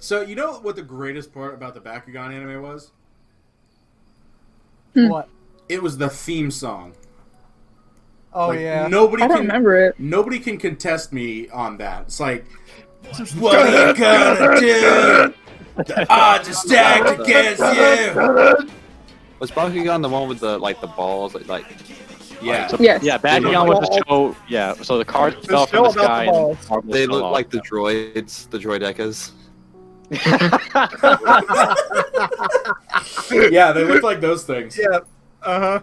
So, you know what the greatest part about the Bakugan anime was? What? It was the theme song. Oh, like, yeah. I don't remember it. Nobody can contest me on that. It's like, what are you gonna do? The odds are stacked against you. Was Bakugan the one with the balls? Yeah. So, Yes. Yeah, Bakugan was the show. Yeah, so the cards fell from the sky. And the They look like the droids, the droidecas. Yeah, they look like those things. Yeah. Uh-huh.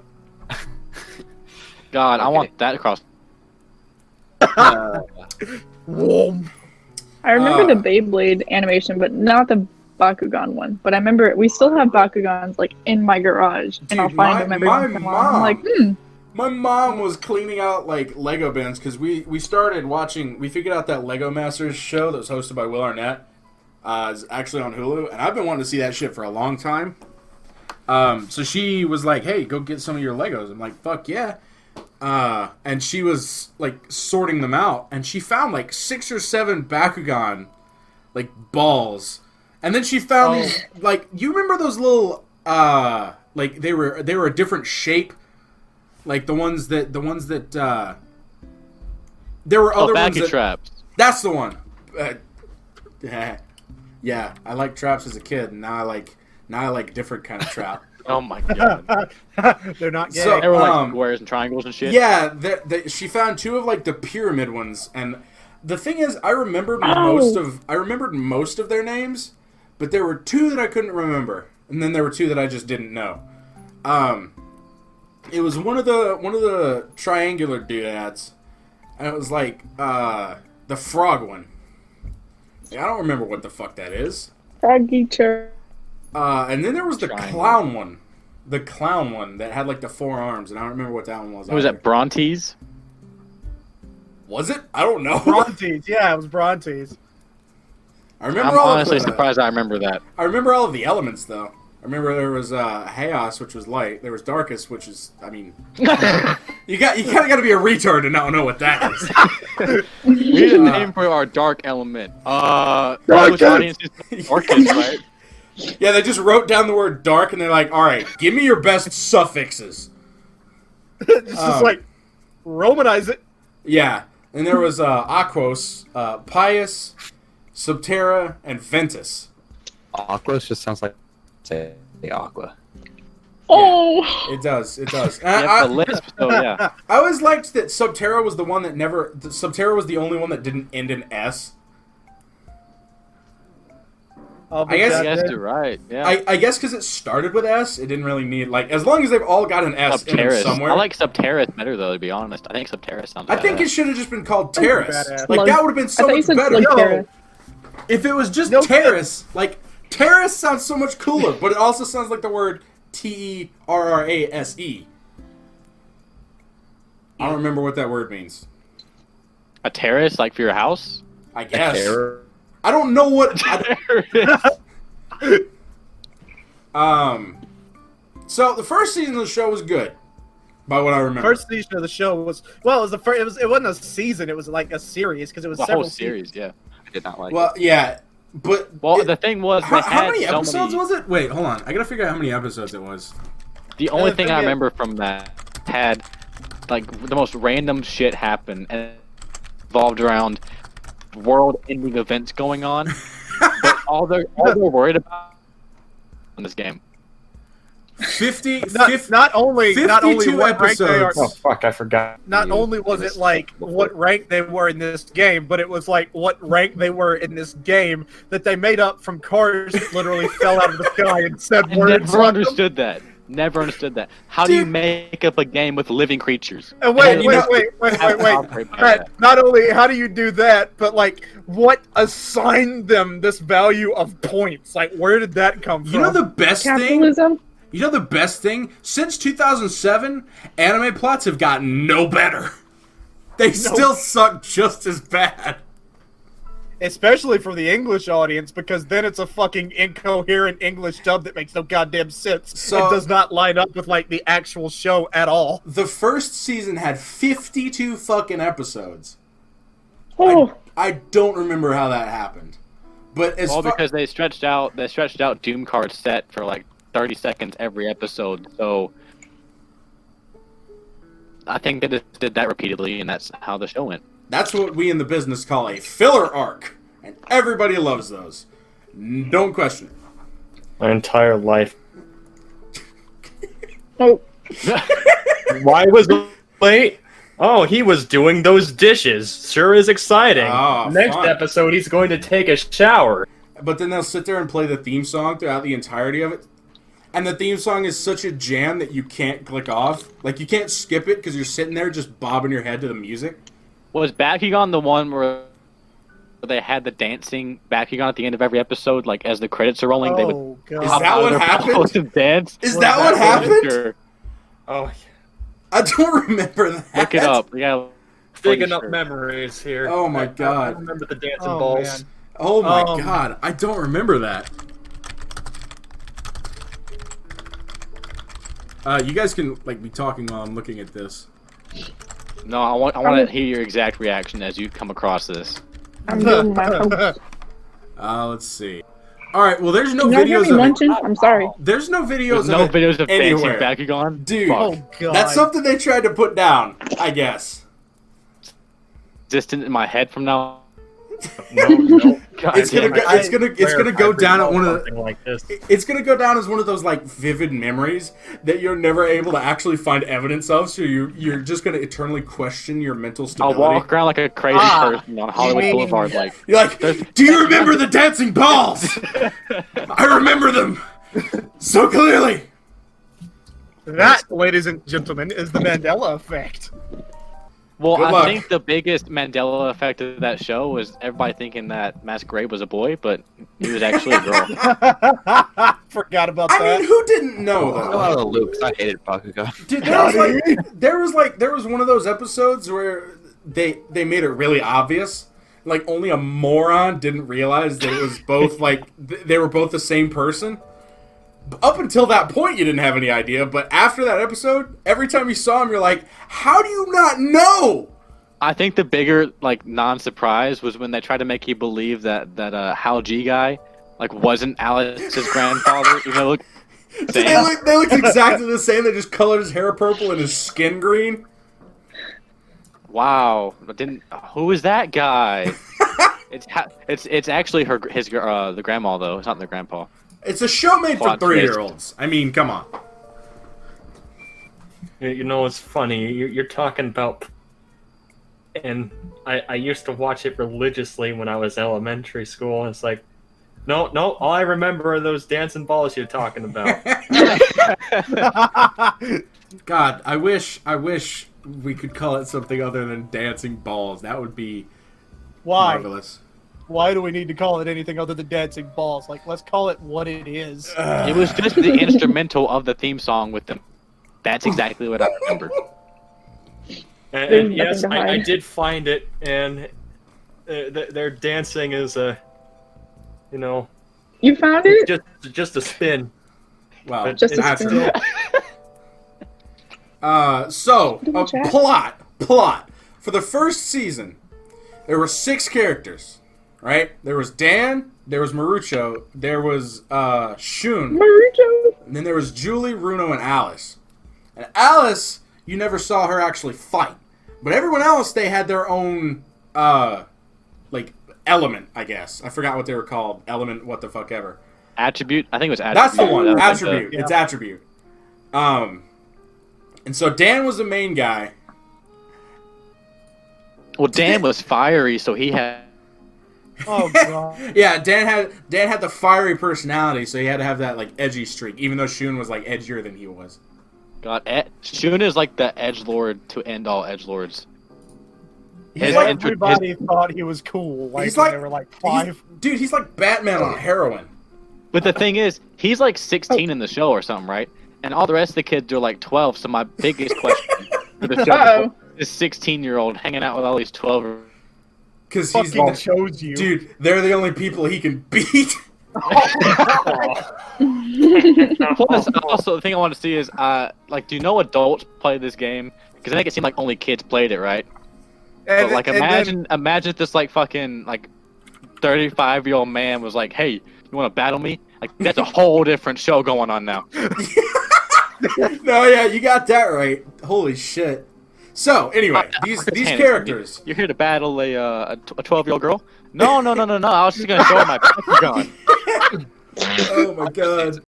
God, I want that across. Whoa. I remember the Beyblade animation, but not the Bakugan one. But I remember we still have Bakugans like in my garage, and I'll find them every once in a while. I'm like, My mom was cleaning out like Lego bins because we started watching. We figured out that Lego Masters show that was hosted by Will Arnett is actually on Hulu, and I've been wanting to see that shit for a long time. So she was like, "Hey, go get some of your Legos." I'm like, "Fuck yeah!" And she was like sorting them out, and she found like 6 or 7 Bakugan like balls, and then she found these like you remember those little like they were a different shape. Like the ones that there were other ones that, traps. That's the one. Yeah, I liked traps as a kid, and now I like different kind of trap. Oh my god. They're not gay. So, They were like squares and triangles and shit. Yeah, she found 2 of like the pyramid ones, and the thing is, I remembered most of their names, but there were 2 that I couldn't remember, and then there were 2 that I just didn't know. It was one of the triangular doodads, and it was like the frog one. I don't remember what the fuck that is. Froggy Chur. And then there was the clown one. The clown one that had like the 4 arms, and I don't remember what that one was. Was that Brontes? Was it? I don't know. Brontes, yeah, it was Brontes. I remember. I'm honestly surprised I remember that. I remember all of the elements though. I remember there was Chaos, which was light. There was Darkest, which is, I mean, you kind of got to be a retard to not know what that is. We need a name for our dark element. Darkest, right? Yeah, they just wrote down the word dark, and they're like, all right, give me your best suffixes. just like, Romanize it. Yeah, and there was Aquos, Pius, Subterra, and Ventus. Aquos just sounds like say Aqua. Oh! Yeah, it does. Yeah, the lisp, so yeah. I always liked that Subterra was the one that never... Subterra was the only one that didn't end in S. I guess you're right. Yeah. I guess because it started with S, it didn't really need... Like, as long as they've all got an S in them somewhere... I like Subterrace better, though, to be honest. I think Subterrace sounds better. I think it should have just been called Terrace. Like, that would have been so I much thought you said, better. like, Terrace. If it was just Terrace, like... Terrace sounds so much cooler, but it also sounds like the word Terrase. I don't remember what that word means. A terrace, like for your house? I guess. I don't know what... So, the first season of the show was good, by what I remember. First season of the show was... Well, it was the first... It wasn't a season, it was like a series, because it was the several whole series, yeah. I did not like Well, yeah, but... the thing was... How many episodes was it? Wait, hold on. I gotta figure out how many episodes it was. The only thing I remember from that had, like, the most random shit happen, and it revolved around world-ending events going on. But all they're worried about in this game. 52 not only what rank they are. episodes. Oh fuck! I forgot. Not only was it like what rank they were in this game, but it was like what rank they were in this game that they made up from cars that literally fell out of the sky and said words. Never understood that. Never understood that. How do you make up a game with living creatures? And wait. Not only how do you do that, but like what assigned them this value of points? Like where did that come from? You know the best Capitalism? thing? You know the best thing? Since 2007, anime plots have gotten no better. They still suck just as bad. Especially for the English audience, because then it's a fucking incoherent English dub that makes no goddamn sense. So, it does not line up with like the actual show at all. The first season had 52 fucking episodes. Oh. I don't remember how that happened. But as Well, far because they stretched out Doom Card's set for like 30 seconds every episode, so I think they just did that repeatedly, and that's how the show went. that's what we in the business call a filler arc, and everybody loves those. Don't question it. My entire life. Oh, Why was late? Oh, he was doing those dishes. Sure is exciting. Oh, Next fun. episode, he's going to take a shower. But then they'll sit there and play the theme song throughout the entirety of it. And the theme song is such a jam that you can't click off. Like, you can't skip it because you're sitting there just bobbing your head to the music. Was Bakugan the one where they had the dancing Bakugan at the end of every episode, like as the credits are rolling, they would Oh god. Is hop that out of what their happened? pose and dance? Is that what happened? Sure. Oh, I don't remember that. Look it up. Yeah, digging up memories here. Oh my I God. remember the dancing Oh, balls. man. Oh my Um, god, I don't remember that. You guys can like be talking while I'm looking at this. No, I want to hear your exact reaction as you come across this. I'm doing my hope. Let's see. All right, well, there's no Can y'all hear videos me of munching? I'm sorry. There's no videos There's no of it videos of anywhere. dancing Bakugan? Dude, Fuck. Oh god. that's something they tried to put down, I guess. Distant in my head from now. No. God It's gonna damn go, it. it's gonna go down at one of something like this. it's gonna go down as one of those like vivid memories that you're never able to actually find evidence of. So you're just gonna eternally question your mental I'll stability. walk around like a crazy person on Hollywood mean- Boulevard, like You're like, do you remember the dancing balls? I remember them so clearly. That, ladies and gentlemen, is the Mandela effect. Well, Good I luck. think the biggest Mandela effect of that show was everybody thinking that Masquerade was a boy, but he was actually a girl. Forgot about I that. mean, who didn't know I'm though? out of the loop 'cause I hated Bakugan. Dude, there was one of those episodes where they made it really obvious. Like only a moron didn't realize that it was both like they were both the same person. Up until that point, you didn't have any idea, but after that episode, every time you saw him, you're like, "How do you not know?" I think the bigger like non-surprise was when they tried to make you believe that Hal G guy like wasn't Alice's grandfather. You know, look, They look exactly the same. They just colored his hair purple and his skin green. wow, but didn't who is that guy? It's actually the grandma though. It's not the grandpa. It's a show made for Plot twist. 3-year-olds. I mean, come on. You know, it's funny. You're talking about, and I used to watch it religiously when I was elementary school. And it's like, no, all I remember are those dancing balls you're talking about. God, I wish we could call it something other than dancing balls. That would be Why? marvelous. Why do we need to call it anything other than dancing balls? Like, let's call it what it is. It was just the instrumental of the theme song with them. That's exactly what I remember. And There's yes, nothing to I hide. did find it, and their dancing is you know, You found it? just a spin. Wow, But Just a it's spin. So, Double a check. plot. For the first season, there were 6 characters, right? There was Dan, there was Marucho, there was Shun, Marucho. and then there was Julie, Runo, and Alice. And Alice, you never saw her actually fight. But everyone else, they had their own, like, element, I guess. I forgot what they were called. Element, what the fuck ever. Attribute? I think it was attribute. That's the one. That was like Attribute. Yeah. It's attribute. And so Dan was the main guy. Well, Dan was fiery, so he had. Oh god. Yeah, Dan had the fiery personality, so he had to have that like edgy streak, even though Shun was like edgier than he was. God, Shun is like the edgelord to end all edgelords. He's His like, intro- Everybody thought he was cool. Like, He's when like- they were like 5. dude, he's like Batman on heroin. But the thing is, he's like 16 in the show or something, right? And all the rest of the kids are like 12. So my biggest question for the show Uh-oh. is 16-year-old hanging out with all these 12. Because he's Fucking chose you. dude, they're the only people he can beat. Plus, also the thing I want to see is, like, do you know adults play this game? Because I make it seem like only kids played it, right? But like, and then- imagine if this like fucking like 35-year-old man was like, "Hey, you want to battle me?" Like that's a whole different show going on now. No, yeah, you got that right. Holy shit. So anyway, these characters. You're here to battle a 12-year-old girl? No. I was just gonna show her my Bakugan. Oh my god.